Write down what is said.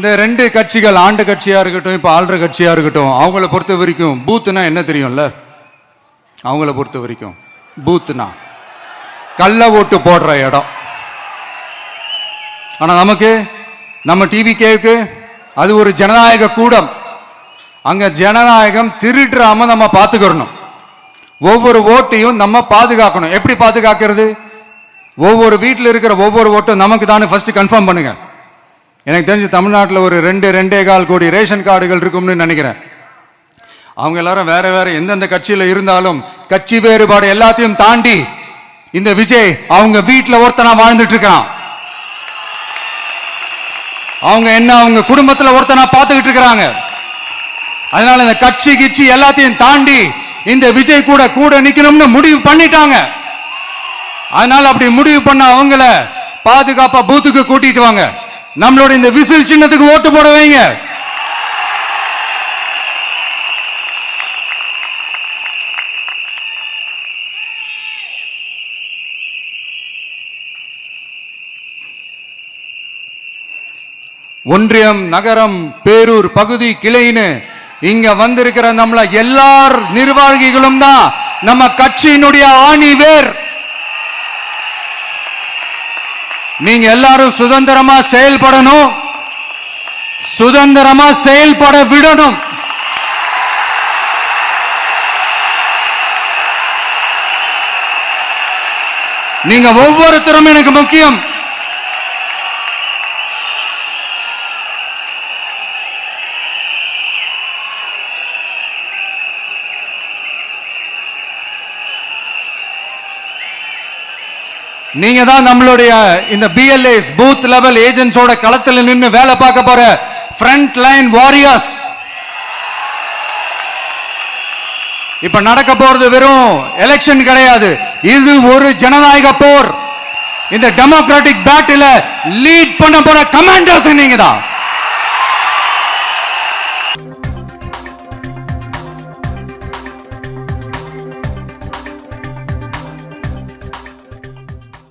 இந்த ரெண்டு கட்சிகள் ஆண்ட கட்சியா இருக்கட்டும் இப்ப ஆள்ற கட்சியா இருக்கட்டும் அவங்கள பொறுத்த வரைக்கும் பூத்துனா என்ன தெரியும்ல? அவங்கள பொறுத்த வரைக்கும் பூத்துனா கள்ள ஓட்டு போடுற இடம். ஆனா நமக்கு நம்ம டிவிகேவுக்கு அது ஒரு ஜனநாயக கூடம். அங்க ஜனநாயகம் திருடுறாம நம்ம பாத்துக்கணும். ஒவ்வொரு ஓட்டையும் நம்ம பாதுகாக்கணும். எப்படி பாதுகாக்கிறது? ஒவ்வொரு வீட்டில் இருக்கிற ஒவ்வொரு ஓட்டும் நமக்கு தானே ஃபர்ஸ்ட் கன்ஃபார்ம் பண்ணுங்க. எனக்கு தெரிஞ்சு தமிழ்நாட்டில் ஒரு 2.25 கோடி ரேஷன் கார்டுகள் இருக்கும்னு நினைக்கிறேன். அவங்க எல்லாரும் வேற வேற எந்தெந்த கட்சியில இருந்தாலும் கட்சி வேறுபாடு எல்லாத்தையும் தாண்டி இந்த விஜய் அவங்க வீட்டில் ஒருத்தனா வாழ்ந்துட்டு இருக்கான். அவங்க என்ன அவங்க குடும்பத்தில் ஒருத்தனா பார்த்துக்கிட்டு இருக்கிறாங்க. அதனால இந்த கட்சி கிச்சி எல்லாத்தையும் தாண்டி இந்த விஜய் கூட கூட நிக்கணும்னு முடிவு பண்ணிட்டாங்க. அதனால அப்படி முடிவு பண்ண அவங்கள பாதுகாப்பா பூத்துக்கு கூட்டிட்டு வாங்க. நம்மளோட இந்த விசில் சின்னத்துக்கு ஓட்டு போட வைங்க. ஒன்றியம், நகரம், பேரூர் பகுதி கிளைன்னு இங்க வந்திருக்கிற நம்மள எல்லார் நிர்வாகிகளும் தான் நம்ம கட்சியினுடைய ஆணி வேர். நீங்க எல்லாரும் சுதந்திரமா செயல்படணும், சுதந்திரமா செயல்பட விடணும். நீங்க ஒவ்வொருத்தரும் எனக்கு முக்கியம். நீங்க தான் நம்மளுடைய இந்த பிஎல்ஏஸ் பூத் லெவல் ஏஜென்ட்ஸோட களத்தில் நின்று வேலை பார்க்க போற ஃப்ரண்ட் லைன் வாரியர்ஸ். இப்ப நடக்க போறது வெறும் எலெக்ஷன் கிடையாது, இது ஒரு ஜனநாயக போர். இந்த டெமோக்ராட்டிக் பேட்டில லீட் பண்ண போற கமாண்டர்ஸ் நீங்க தான்.